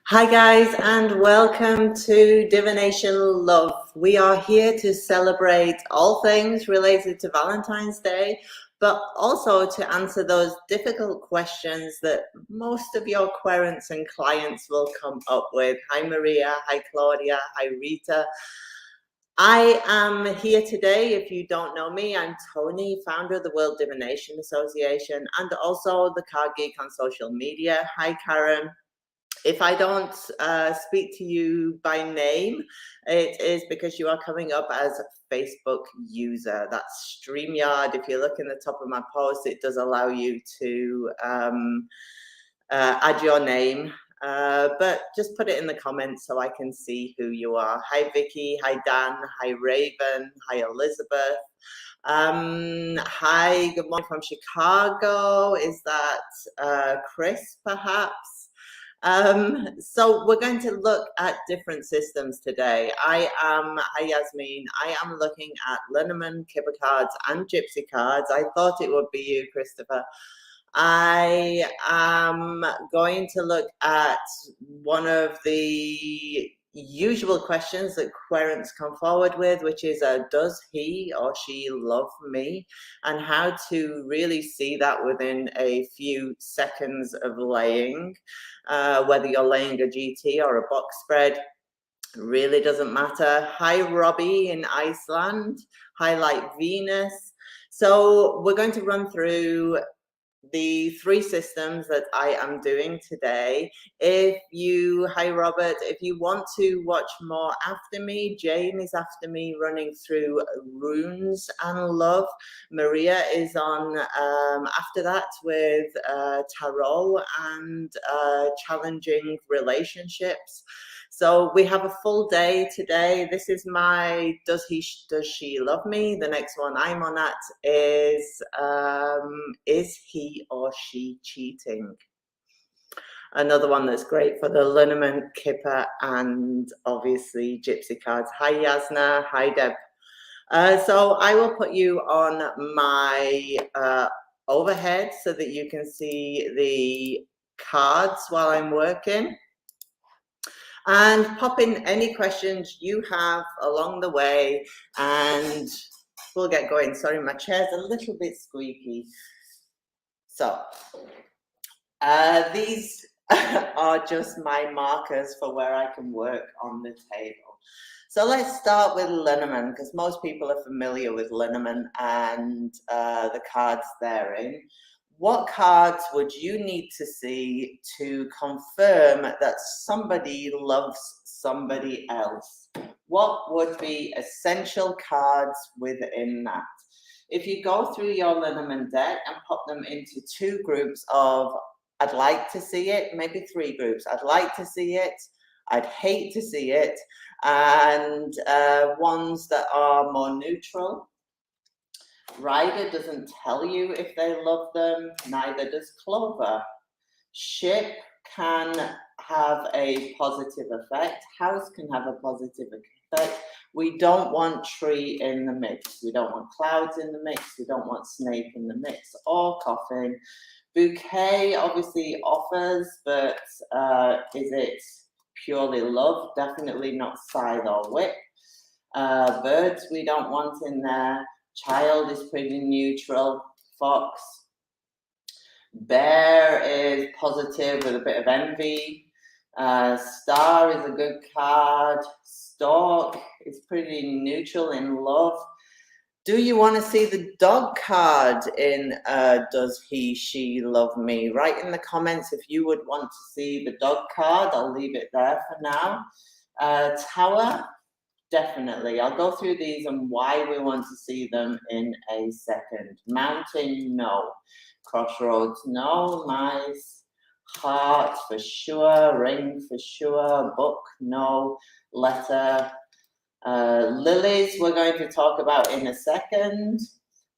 Hi guys, and welcome to Divination Love. We are here to celebrate all things related to Valentine's Day, but also to answer those difficult questions that most of your querents and clients will come up with. Hi Maria, hi Claudia, hi Rita. I am here today. If you don't know me, I'm Toni, founder of the World Divination Association and also the Card Geek on social media. Hi Karen. If I don't speak to you by name, it is because you are coming up as a Facebook user. That's StreamYard. If you look in the top of my post, it does allow you to add your name. But just put it in the comments so I can see who you are. Hi Vicky, hi Dan, hi Raven, hi Elizabeth. Hi, good morning from Chicago. Is that Chris perhaps? So we're going to look at different systems today. Hi Yasmin, I am looking at Lenormand, Kipper cards and Gypsy cards. I thought it would be you, Christopher. I am going to look at one of the usual questions that querents come forward with, which is does he or she love me, and how to really see that within a few seconds of laying. Whether you're laying a GT or a box spread really doesn't matter. Hi Robbie in Iceland. Highlight Venus. So we're going to run through the three systems that I am doing today. Hi Robert, if you want to watch more after me, Jane is after me running through runes and love. Maria is on after that with tarot and challenging relationships. So we have a full day today. This is my does she love me? The next one I'm on at is he or she cheating? Another one that's great for the Lenormand, Kipper, and obviously Gypsy cards. Hi Yasna, hi Deb. So I will put you on my overhead so that you can see the cards while I'm working. And pop in any questions you have along the way and we'll get going. Sorry, my chair's a little bit squeaky. So these are just my markers for where I can work on the table. So let's start with Lenormand, because most people are familiar with Lenormand and the cards therein. What cards would you need to see to confirm that somebody loves somebody else? What would be essential cards within that? If you go through your Lenormand deck and pop them into two groups of I'd like to see it, maybe three groups. I'd like to see it, I'd hate to see it, and ones that are more neutral. Rider doesn't tell you if they love them, neither does Clover. Ship can have a positive effect. House can have a positive effect. We don't want tree in the mix. We don't want clouds in the mix. We don't want snake in the mix or coffin. Bouquet obviously offers, but is it purely love? Definitely not scythe or whip. Birds we don't want in there. Child is pretty neutral. Fox. Bear is positive with a bit of envy. Star is a good card. Stork is pretty neutral in love. Do you want to see the dog card in does he, she love me? Write in the comments if you would want to see the dog card. I'll leave it there for now. Tower. Definitely. I'll go through these and why we want to see them in a second. Mountain, no. Crossroads, no. Mice. Heart, for sure. Ring, for sure. Book, no. Letter. Lilies, we're going to talk about in a second.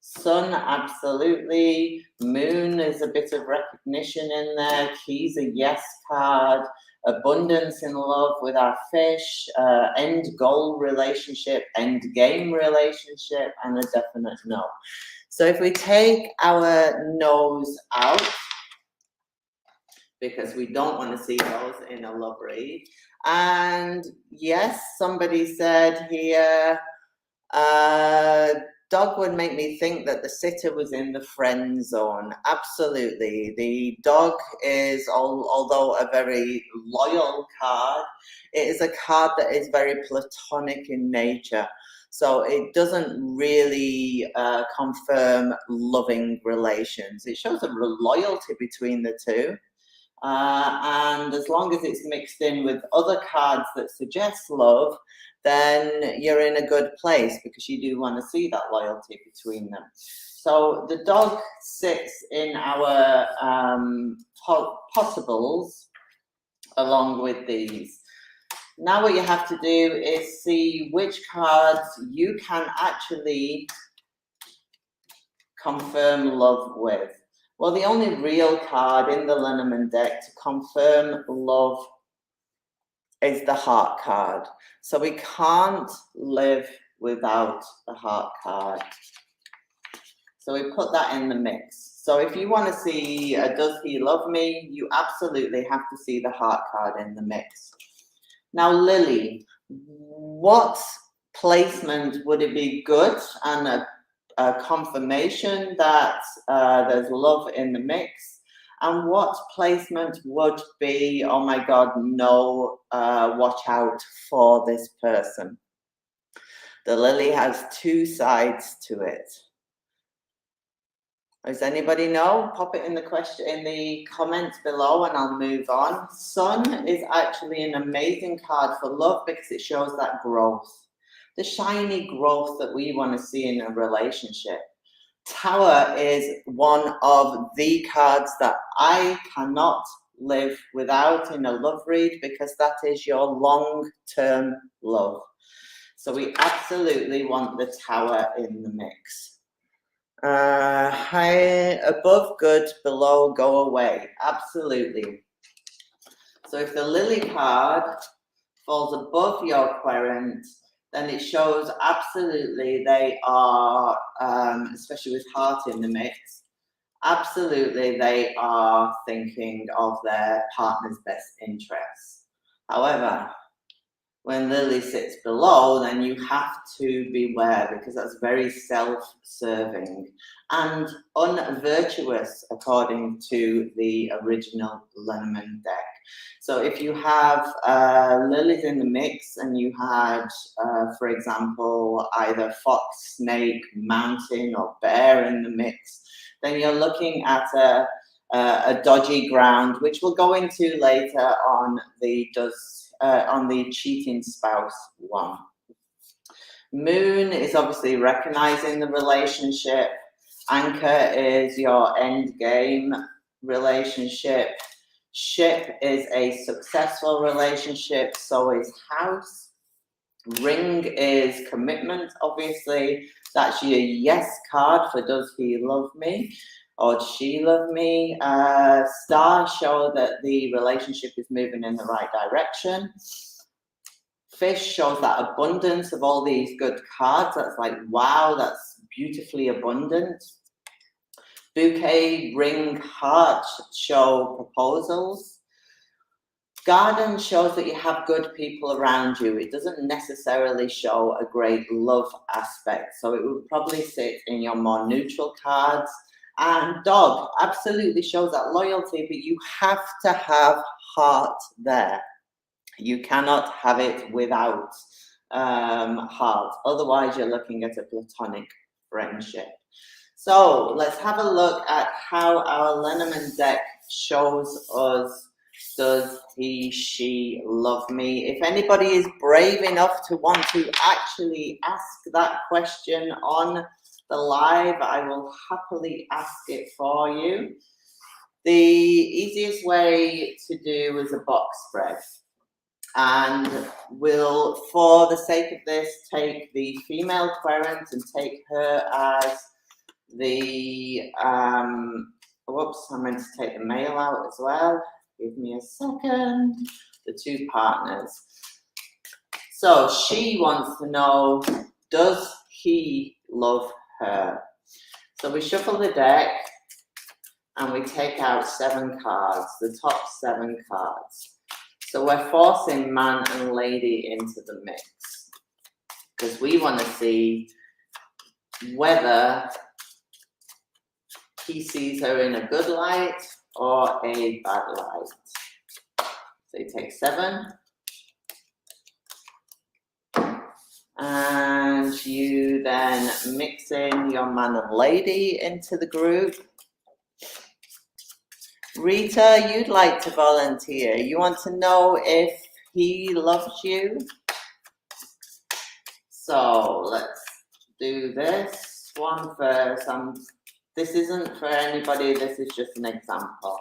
Sun, absolutely. Moon is a bit of recognition in there. Keys, a yes card. Abundance in love with our fish, end goal relationship, end game relationship, and a definite no. So if we take our nose out, because we don't want to see those in a love read. And yes, somebody said here, dog would make me think that the sitter was in the friend zone. Absolutely. The dog is, although a very loyal card, it is a card that is very platonic in nature. So it doesn't really confirm loving relations. It shows a loyalty between the two. And as long as it's mixed in with other cards that suggest love, then you're in a good place, because you do want to see that loyalty between them. So the dog sits in our possibles along with these. Now what you have to do is see which cards you can actually confirm love with. Well, the only real card in the Lenormand deck to confirm love is the heart card. So we can't live without the heart card. So we put that in the mix. So if you want to see does he love me, you absolutely have to see the heart card in the mix. Now, Lily, what placement would it be good and a confirmation that there's love in the mix? And what placement would be, oh my God, no, watch out for this person? The lily has two sides to it. Does anybody know? Pop it in the comments below and I'll move on. Sun is actually an amazing card for love because it shows that growth, the shiny growth that we want to see in a relationship. Tower is one of the cards that I cannot live without in a love read, because that is your long-term love. So we absolutely want the Tower in the mix. High, above good, below go away. Absolutely. So if the Lily card falls above your querent, then it shows absolutely they are, especially with heart in the mix, absolutely they are thinking of their partner's best interests. However, when Lily sits below, then you have to beware, because that's very self-serving and unvirtuous according to the original Lenormand deck. So if you have lilies in the mix and you had, for example, either fox, snake, mountain or bear in the mix, then you're looking at a dodgy ground, which we'll go into later on the cheating spouse one. Moon is obviously recognizing the relationship. Anchor is your end game relationship. Ship is a successful relationship, so is house. Ring is commitment, obviously. That's your yes card for does he love me or does she love me. Stars show that the relationship is moving in the right direction. Fish shows that abundance of all these good cards. That's like, wow, that's beautifully abundant. Bouquet, ring, heart show proposals. Garden shows that you have good people around you. It doesn't necessarily show a great love aspect. So it would probably sit in your more neutral cards. And dog absolutely shows that loyalty, but you have to have heart there. You cannot have it without heart. Otherwise, you're looking at a platonic friendship. So let's have a look at how our Lenormand deck shows us does he, she love me. If anybody is brave enough to want to actually ask that question on the live, I will happily ask it for you. The easiest way to do is a box spread. And we'll, for the sake of this, take the female querent and take her as the, whoops, I meant to take the male out as well. Give me a second. The two partners. So she wants to know, does he love her? So we shuffle the deck. and we take out 7 cards, the top 7 cards. So we're forcing man and lady into the mix because we want to see whether he sees her in a good light or a bad light. So you take 7. And you then mix in your man and lady into the group. Rita, you'd like to volunteer. You want to know if he loves you? So let's do this one first. This isn't for anybody, this is just an example.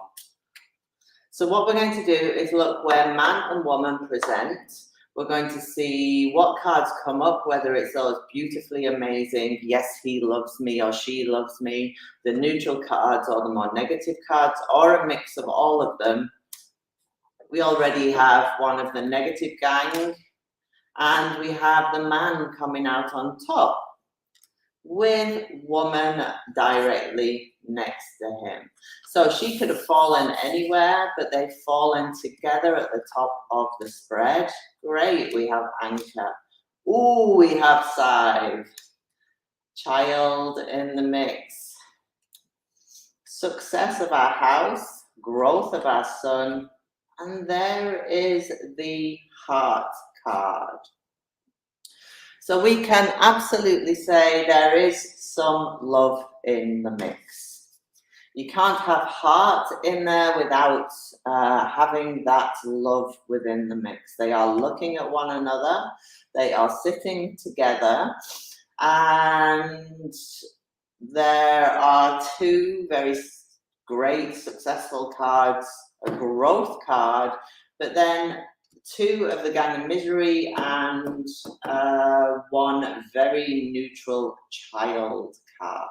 So what we're going to do is look where man and woman present. We're going to see what cards come up, whether it's those beautifully amazing, yes, he loves me or she loves me, the neutral cards or the more negative cards, or a mix of all of them. We already have one of the negative gang, and we have the man coming out on top with woman directly next to him. So she could have fallen anywhere, but they've fallen together at the top of the spread. Great, we have anchor. Ooh, we have side. Child in the mix. Success of our house, growth of our son, and there is the heart card. So we can absolutely say there is some love in the mix. You can't have heart in there without having that love within the mix. They are looking at one another. They are sitting together. And there are 2 very great successful cards, a growth card, but then 2 of the gang of misery and 1 very neutral child card.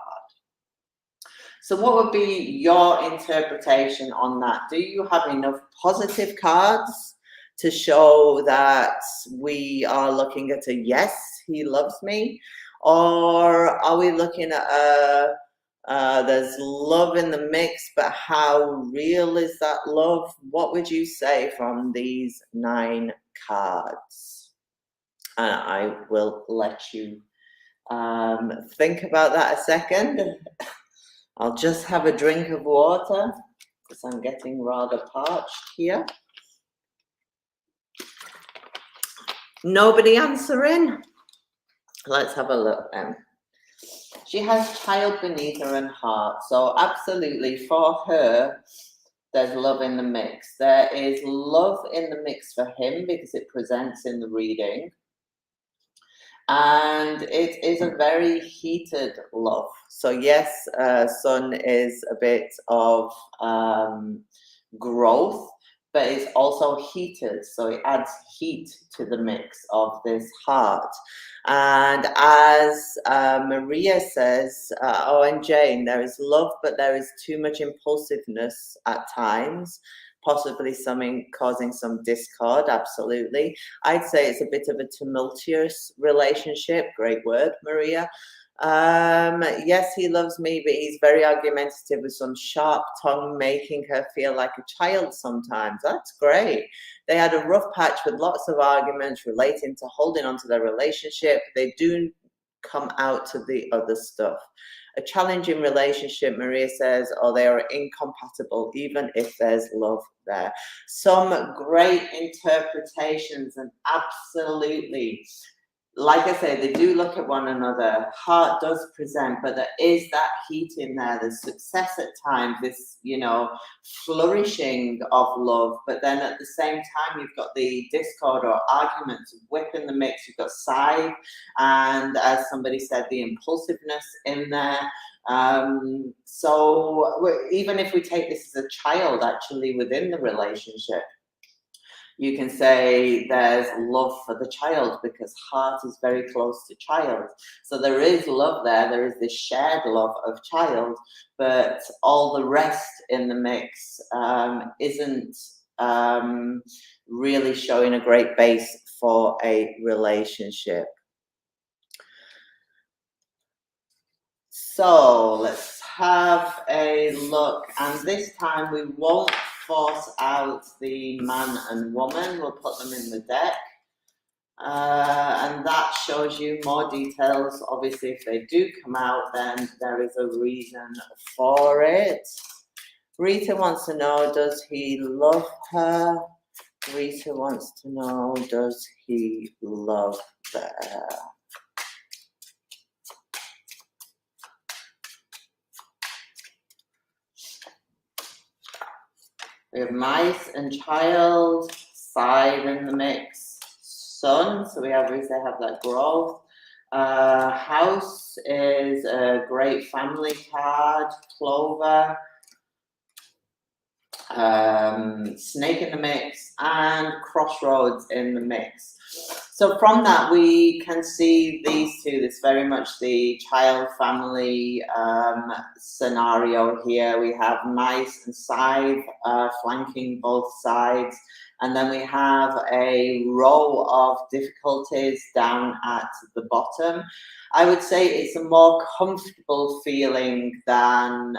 So what would be your interpretation on that? Do you have enough positive cards to show that we are looking at a yes, he loves me? Or are we looking at there's love in the mix, but how real is that love? What would you say from these 9 cards? And I will let you think about that a second. I'll just have a drink of water because I'm getting rather parched here. Nobody answering? Let's have a look then. She has child beneath her and heart. So absolutely for her, there's love in the mix. There is love in the mix for him because it presents in the reading. And it is a very heated love. So yes, Sun is a bit of growth, but it's also heated. So it adds heat to the mix of this heart. And as Maria says, and Jane, there is love, but there is too much impulsiveness at times, possibly causing some discord, absolutely. I'd say it's a bit of a tumultuous relationship. Great word, Maria. Yes, he loves me, but he's very argumentative with some sharp tongue, making her feel like a child sometimes. That's great. They had a rough patch with lots of arguments relating to holding on to their relationship. They do come out to the other stuff. A challenging relationship, Maria says, or they are incompatible, even if there's love there. Some great interpretations, and absolutely, like I say, they do look at one another. Heart does present, but there is that heat in there. There's success at times, this, flourishing of love. But then at the same time, you've got the discord or arguments, whip in the mix. You've got side, and as somebody said, the impulsiveness in there. So even if we take this as a child, actually, within the relationship, you can say there's love for the child because heart is very close to child. So there is love there. There is this shared love of child, but all the rest in the mix isn't really showing a great base for a relationship. So let's have a look, and this time we won't force out the man and woman. We'll put them in the deck. And that shows you more details. Obviously, if they do come out, then there is a reason for it. Rita wants to know, does he love her? Rita wants to know, does he love her? We have mice and child, side in the mix, sun, so we obviously have that growth. House is a great family card, clover, snake in the mix, and crossroads in the mix. So from that we can see these two. This very much the child family scenario here. We have mice and scythe flanking both sides, and then we have a row of difficulties down at the bottom. I would say it's a more comfortable feeling than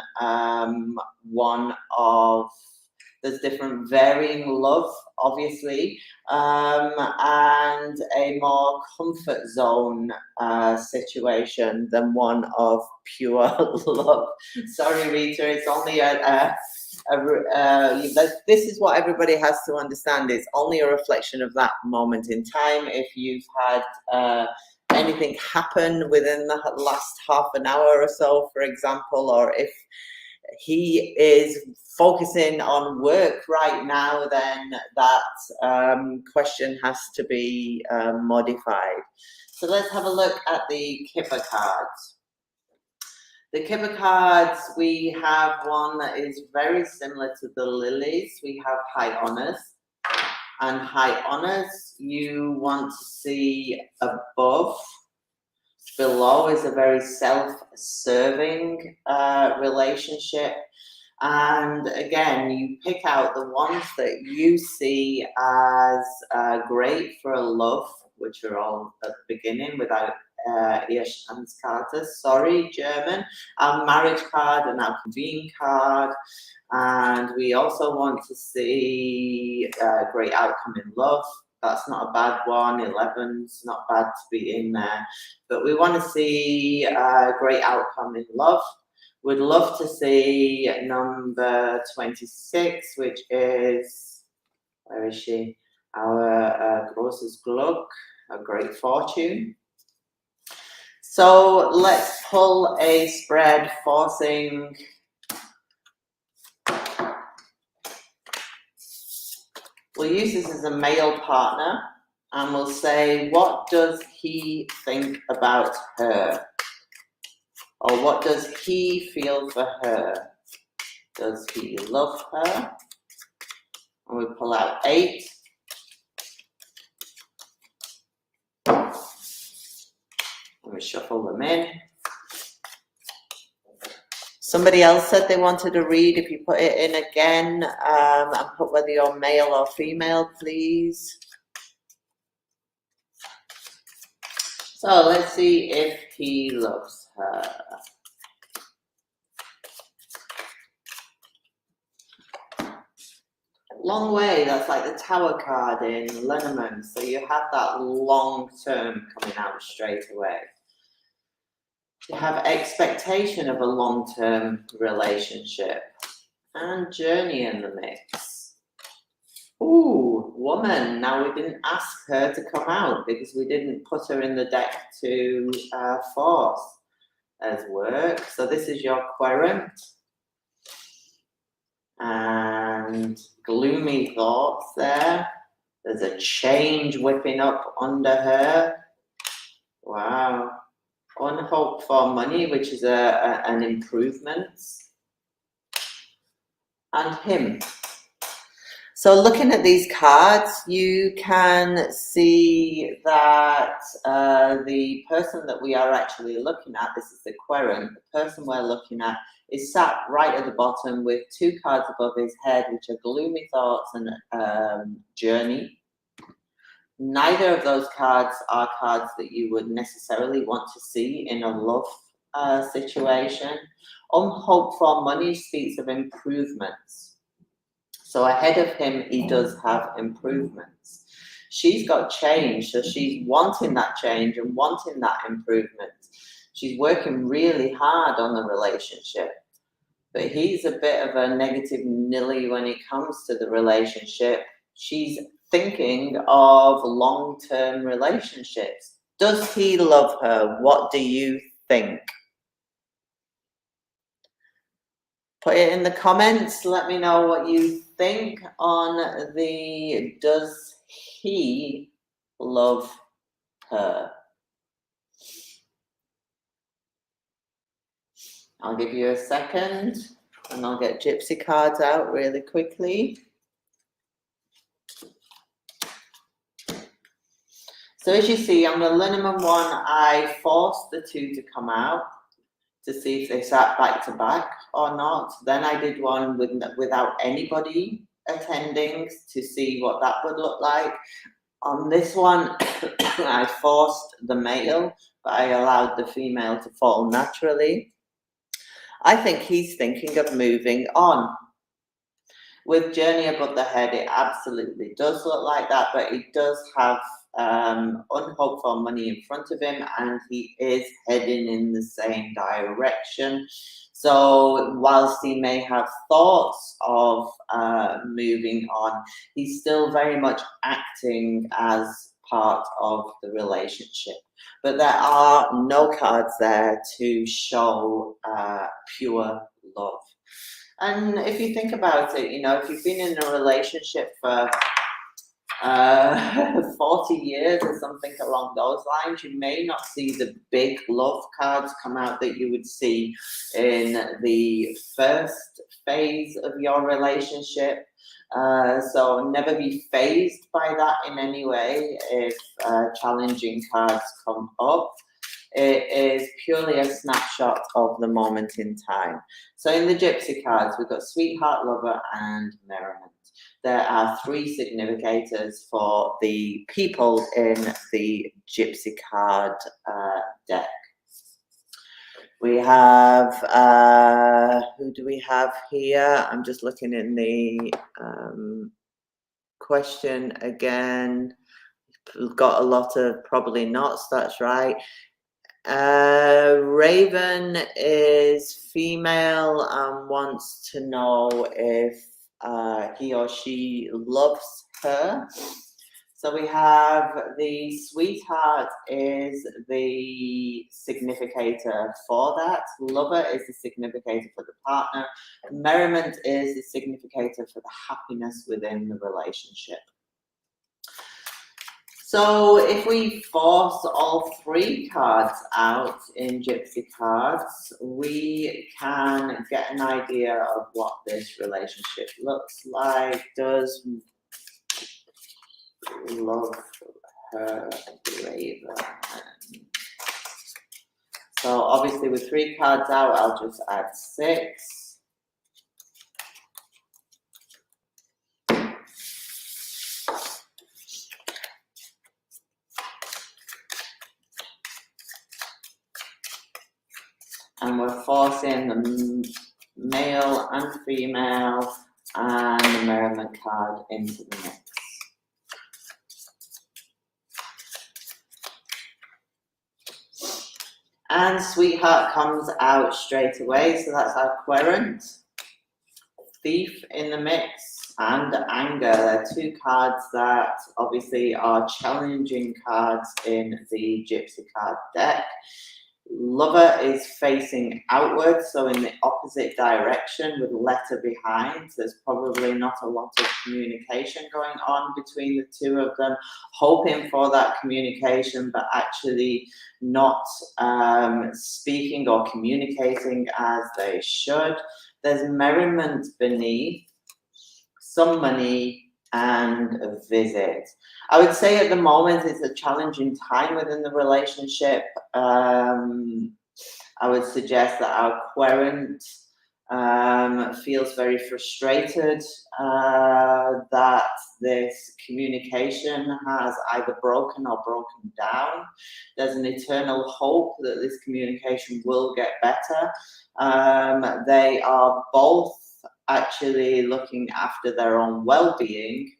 one of, there's different varying love, obviously, and a more comfort zone situation than one of pure love. Sorry, Rita, it's only this is what everybody has to understand. It's only a reflection of that moment in time. If you've had anything happen within the last half an hour or so, for example, or if he is focusing on work right now, then that question has to be modified. So let's have a look at the Kipper cards. The Kipper cards, we have one that is very similar to the lilies. We have high honors, and high honors you want to see above. Below is a very self-serving relationship. And again, you pick out the ones that you see as great for a love, which are all at the beginning without Ehestandskarte, sorry, German, our marriage card and our convene card. And we also want to see great outcome in love. That's not a bad one. 11's not bad to be in there. But we want to see a great outcome in love. We'd love to see number 26, which is, where is she? Our großes Glück, a great fortune. So let's pull a spread forcing we'll use this as a male partner, and we'll say, what does he think about her? Or what does he feel for her? Does he love her? And we pull out 8. And we shuffle them in. Somebody else said they wanted to read. If you put it in again, and put whether you're male or female, please. So let's see if he loves her. Long way, that's like the Tower card in Lenormand. So you have that long term coming out straight away. You have expectation of a long-term relationship and journey in the mix. Ooh, woman. Now we didn't ask her to come out because we didn't put her in the deck to force as work. So this is your querent. And gloomy thoughts there. There's a change whipping up under her. Wow. Unhoped for money, which is an improvement. And him. So looking at these cards, you can see that the person that we are actually looking at, this is the querent, the person we're looking at is sat right at the bottom with 2 cards above his head, which are gloomy thoughts and journey. Neither of those cards are cards that you would necessarily want to see in a love situation. Unhoped for money speaks of improvements. So ahead of him, he does have improvements. She's got change, so she's wanting that change and wanting that improvement. She's working really hard on the relationship. But he's a bit of a negative Nilly when it comes to the relationship. She's thinking of long-term relationships. Does he love her? What do you think? Put it in the comments. Let me know what you think on the does he love her? I'll give you a second and I'll get Gypsy cards out really quickly. So as you see, on the Lenormand one, I forced the two to come out to see if they sat back to back or not. Then I did one without anybody attending to see what that would look like. On this one, I forced the male, but I allowed the female to fall naturally. I think he's thinking of moving on. With Journey Above the Head, it absolutely does look like that, but he does have unhoped for money in front of him, and he is heading in the same direction. So whilst he may have thoughts of moving on, he's still very much acting as part of the relationship. But there are no cards there to show pure love. And if you think about it, you know, if you've been in a relationship for 40 years or something along those lines, you may not see the big love cards come out that you would see in the first phase of your relationship. So never be fazed by that in any way if challenging cards come up. It is purely a snapshot of the moment in time. So in the Gypsy cards, we've got Sweetheart, Lover, and Merriment. There are 3 significators for the people in the Gypsy card deck. We have, who do we have here? I'm just looking in the question again. We've got a lot of probably nots, that's right. Raven is female and wants to know if he or she loves her. So we have the Sweetheart is the significator for that. Lover is the significator for the partner. Merriment is the significator for the happiness within the relationship. So if we force all 3 cards out in Gypsy cards, we can get an idea of what this relationship looks like. Does love her Raven? So obviously with 3 cards out, I'll just add 6. And we're forcing the male and female and the Merriment card into the mix. And Sweetheart comes out straight away, so that's our querent. Thief in the mix and Anger. They're 2 cards that obviously are challenging cards in the Gypsy card deck. Lover is facing outwards, so in the opposite direction with letter behind. There's probably not a lot of communication going on between the 2 of them, hoping for that communication, but actually not speaking or communicating as they should. There's merriment beneath, some money, and a visit. I would say at the moment it's a challenging time within the relationship. I would suggest that our querent feels very frustrated that this communication has either broken or broken down. There's an eternal hope that this communication will get better. They are both actually looking after their own well-being.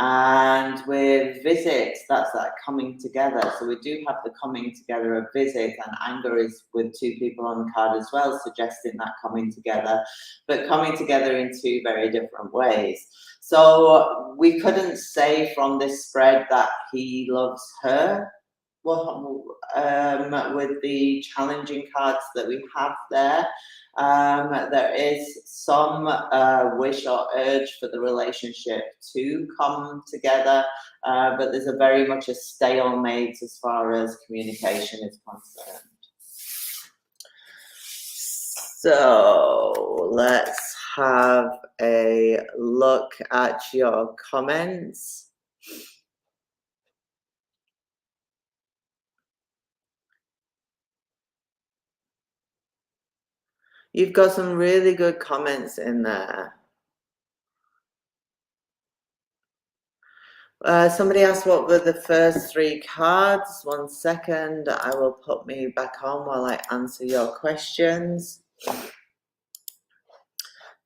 And with visits, that's that coming together. So we do have the coming together of visit, and anger is with two people on the card as well, suggesting that coming together, but coming together in two very different ways. So we couldn't say from this spread that he loves her. Well, with the challenging cards that we have there, there is some wish or urge for the relationship to come together, but there's a very much a stalemate as far as communication is concerned. So let's have a look at your comments. You've got some really good comments in there. Somebody asked what were the first three cards. 1 second, I will put me back on while I answer your questions.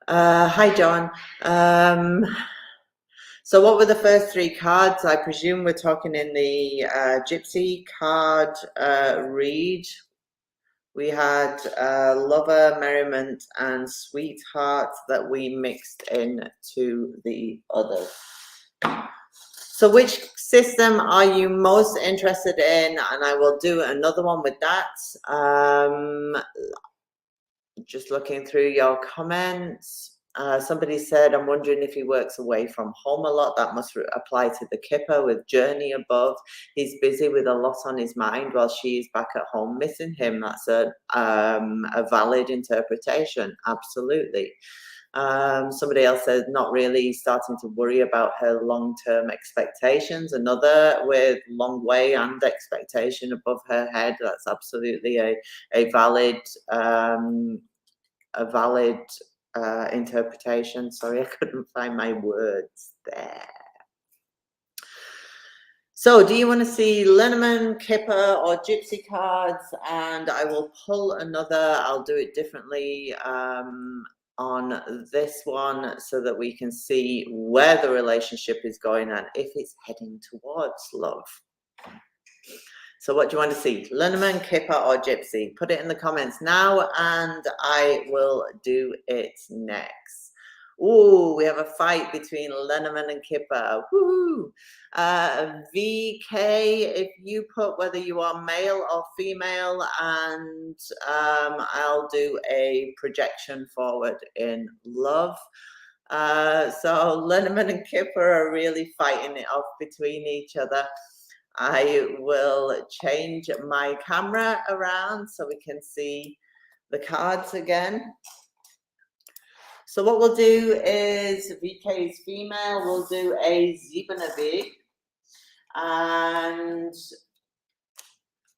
Hi, John. So what were the first three cards? I presume we're talking in the Gypsy card read. We had lover, merriment, and sweetheart that we mixed in to the others. So which system are you most interested in? And I will do another one with that. Just looking through your comments. Somebody said, I'm wondering if he works away from home a lot. That must apply to the Kipper with Journey above. He's busy with a lot on his mind while she's back at home missing him. That's a valid interpretation. Absolutely. Somebody else said, not really, starting to worry about her long-term expectations. Another with long way and expectation above her head. That's absolutely a valid interpretation. Sorry, I couldn't find my words there. So do you want to see Lenormand, Kipper, or Gypsy cards? And I will pull another. I'll do it differently on this one so that we can see where the relationship is going and if it's heading towards love. So what do you want to see? Lenormand, Kipper, or Gypsy? Put it in the comments now and I will do it next. Ooh, we have a fight between Lenormand and Kipper. Woohoo! VK, if you put whether you are male or female, and I'll do a projection forward in love. So Lenormand and Kipper are really fighting it off between each other. I will change my camera around so we can see the cards again. So what we'll do is, VK is female, we'll do a Siebeneweg, and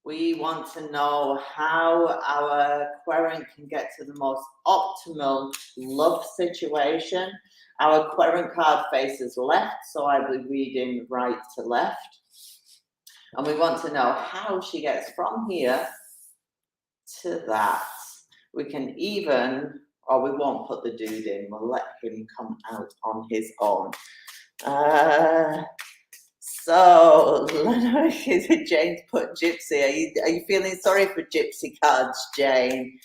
we want to know how our querent can get to the most optimal love situation. Our querent card faces left, so I will be reading right to left. And we want to know how she gets from here to that. We can even, or we won't put the dude in, we'll let him come out on his own. So, Jane's put Gypsy. Are you feeling sorry for Gypsy cards, Jane?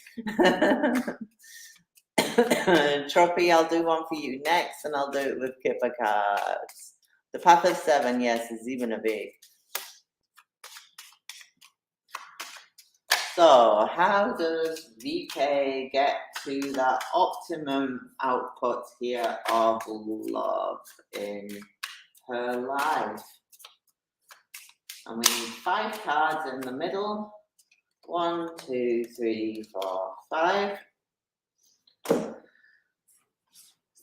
Trophy, I'll do one for you next, and I'll do it with Kipper cards. The Path of Seven, yes, is even a big. So how does VK get to that optimum output here of love in her life? And we need 5 cards in the middle. 1, 2, 3, 4, 5.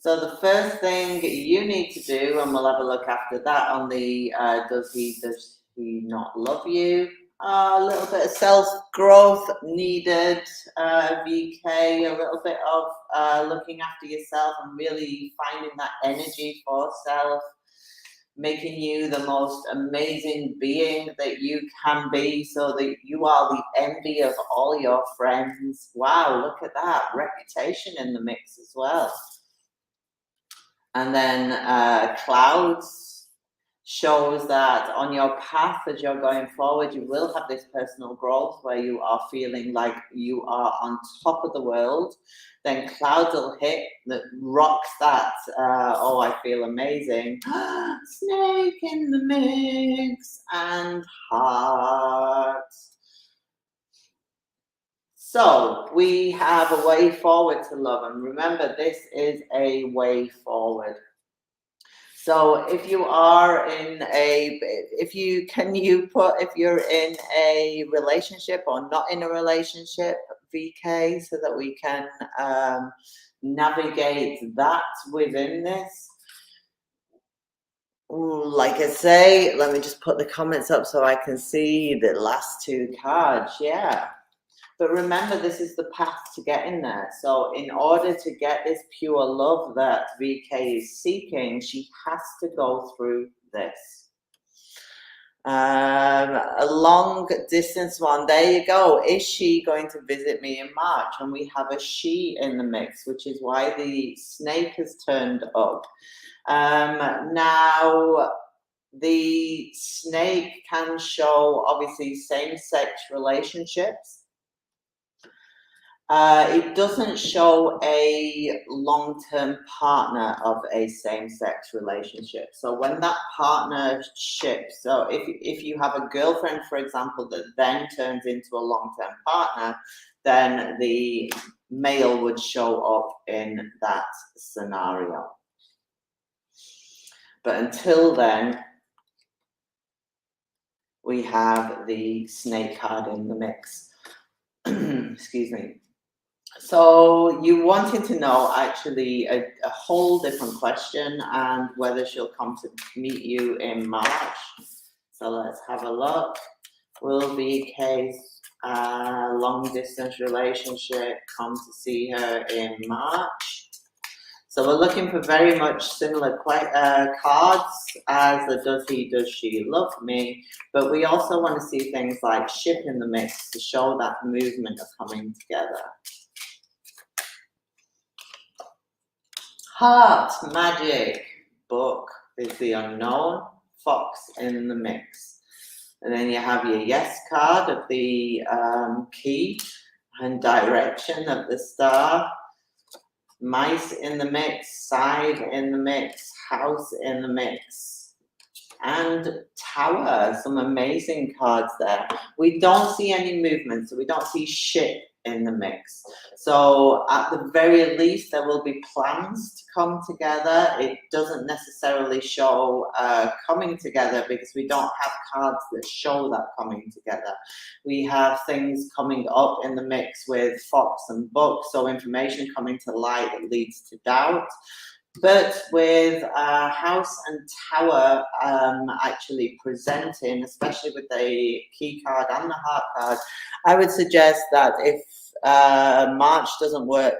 So the first thing you need to do, and we'll have a look after that on the does he not love you? A little bit of self-growth needed, VK, a little bit of looking after yourself and really finding that energy for self, making you the most amazing being that you can be so that you are the envy of all your friends. Wow, look at that. Reputation in the mix as well. And then clouds shows that on your path as you're going forward, you will have this personal growth where you are feeling like you are on top of the world. Then clouds will hit that rocks that, oh, I feel amazing. Snake in the mix and heart. So we have a way forward to love, and remember, this is a way forward. So if you are in a, if you're in a relationship or not in a relationship, VK, so that we can navigate that within this. Ooh, like I say, let me just put the comments up so I can see the last two cards. Yeah. But remember, this is the path to getting there. So in order to get this pure love that VK is seeking, she has to go through this. A long distance one. There you go. Is she going to visit me in March? And we have a she in the mix, which is why the snake has turned up. Now, the snake can show, obviously, same-sex relationships. It doesn't show a long-term partner of a same-sex relationship. So when that partnership, so if you have a girlfriend, for example, that then turns into a long-term partner, then the male would show up in that scenario. But until then, we have the snake card in the mix. Excuse me. So you wanted to know actually a whole different question, and whether she'll come to meet you in March. So let's have a look. Will VK's long distance relationship come to see her in March? So we're looking for very much similar cards as the does she love me, but we also want to see things like ship in the mix to show that movement of coming together. Heart magic book is the unknown, fox in the mix. And then you have your yes card of the key and direction of the star. Mice in the mix, side in the mix, house in the mix, and tower. Some amazing cards there. We don't see any movement, so we don't see ship in the mix. So at the very least, there will be plans to come together. It doesn't necessarily show coming together, because we don't have cards that show that coming together. We have things coming up in the mix with fox and book, so information coming to light that leads to doubt. But with house and tower actually presenting, especially with the key card and the heart card, I would suggest that if March doesn't work,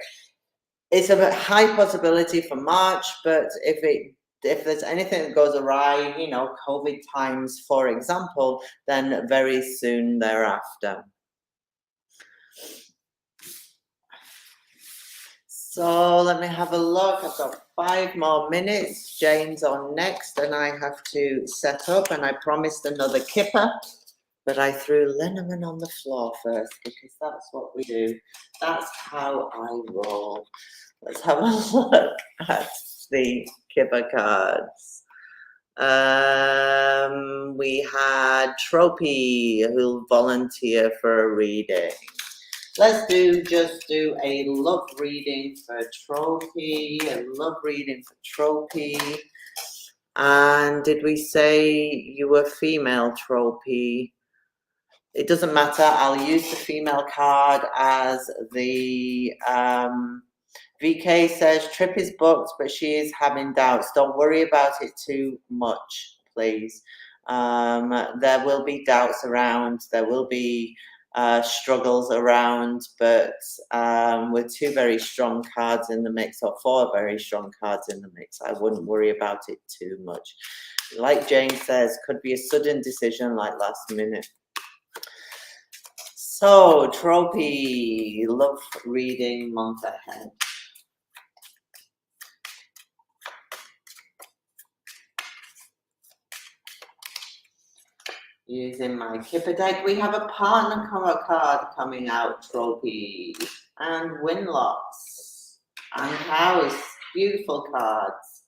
it's a high possibility for March, but if there's anything that goes awry, you know, COVID times, for example, then very soon thereafter. So let me have a look. I've got 5 more minutes. Jane's on next, and I have to set up, and I promised another Kipper, but I threw Lenormand on the floor first, because that's what we do. That's how I roll. Let's have a look at the Kipper cards. We had Tropy, who'll volunteer for a reading. Let's just do a love reading for Tropy, a love reading for Tropy. And did we say you were female, Tropy? It doesn't matter. I'll use the female card as the VK says trip is booked, but she is having doubts. Don't worry about it too much, please. There will be doubts around, there will be struggles around, but with two very strong cards in the mix, or four very strong cards in the mix, I wouldn't worry about it too much. Like Jane says, could be a sudden decision like last minute. So, Tropy, love reading month ahead. Using my Kipper deck, we have a partner card coming out, Tropy, and win-lots, and house, beautiful cards.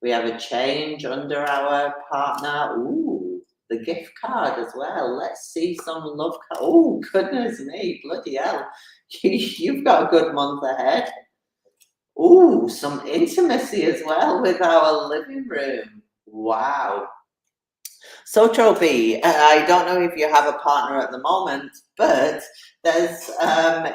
We have a change under our partner. Ooh, the gift card as well. Let's see some love card. Oh, goodness me, bloody hell. You've got a good month ahead. Ooh, some intimacy as well with our living room. Wow. So, Tropy, I don't know if you have a partner at the moment, but there's,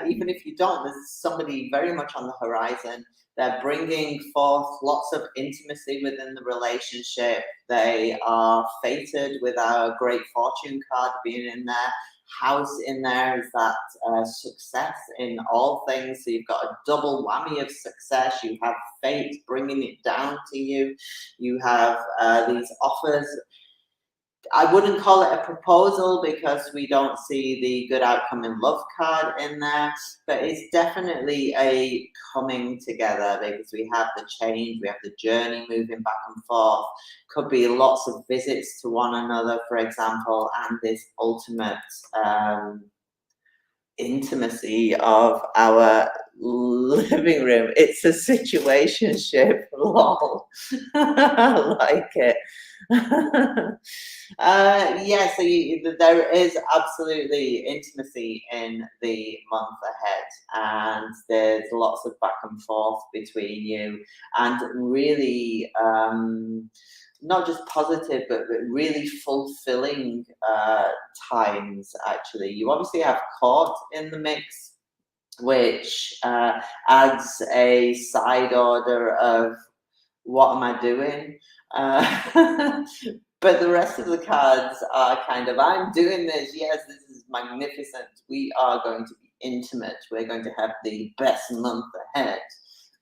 even if you don't, there's somebody very much on the horizon. They're bringing forth lots of intimacy within the relationship. They are fated with our great fortune card being in there. House in there is that success in all things. So you've got a double whammy of success. You have fate bringing it down to you. You have these offers. I wouldn't call it a proposal because we don't see the good outcome in love card in there, but it's definitely a coming together because we have the change, we have the journey moving back and forth. Could be lots of visits to one another, for example, and this ultimate intimacy of our living room. It's a situationship, lol. I like it. Yeah, so there is absolutely intimacy in the month ahead, and there's lots of back and forth between you, and really not just positive, but really fulfilling times, actually. You obviously have court in the mix, which adds a side order of what am I doing? But the rest of the cards are kind of, I'm doing this, yes, this is magnificent. We are going to be intimate. We're going to have the best month ahead.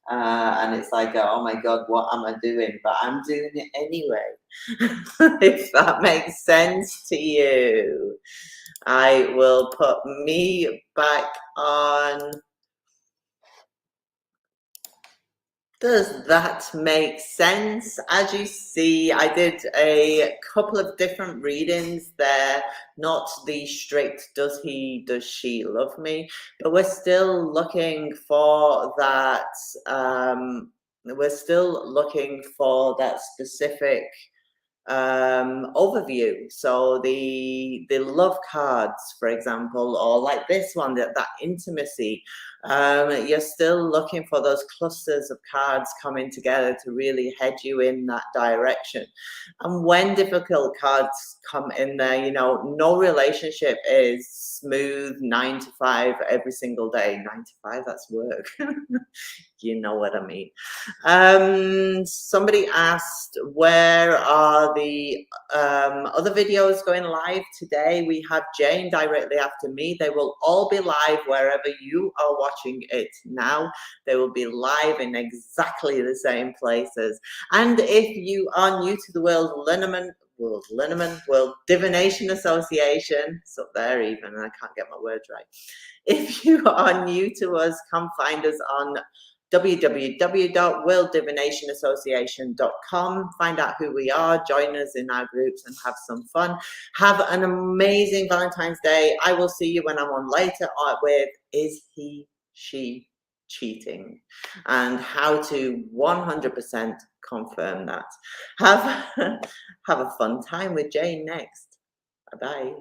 And it's like, oh my God, what am I doing? But I'm doing it anyway. If that makes sense to you. I will put me back on. Does that make sense? As you see, I did a couple of different readings there, not the strict does he, does she love me, but we're still looking for that, specific overview. So the love cards, for example, or like this one, that intimacy, you're still looking for those clusters of cards coming together to really head you in that direction. And when difficult cards come in there, you know, no relationship is smooth 9 to 5 every single day. 9 to 5, that's work. You know what I mean. Somebody asked, where are the other videos going live today? We have Jane directly after me. They will all be live wherever you are watching it now. They will be live in exactly the same places. And if you are new to the World Divination Association, it's up there even, and I can't get my words right. If you are new to us, come find us on www.worlddivinationassociation.com. Find out who we are, join us in our groups and have some fun. Have an amazing Valentine's Day. I will see you when I'm on later with Is He, She Cheating? And how to 100% confirm that. Have a fun time with Jane next. Bye-bye.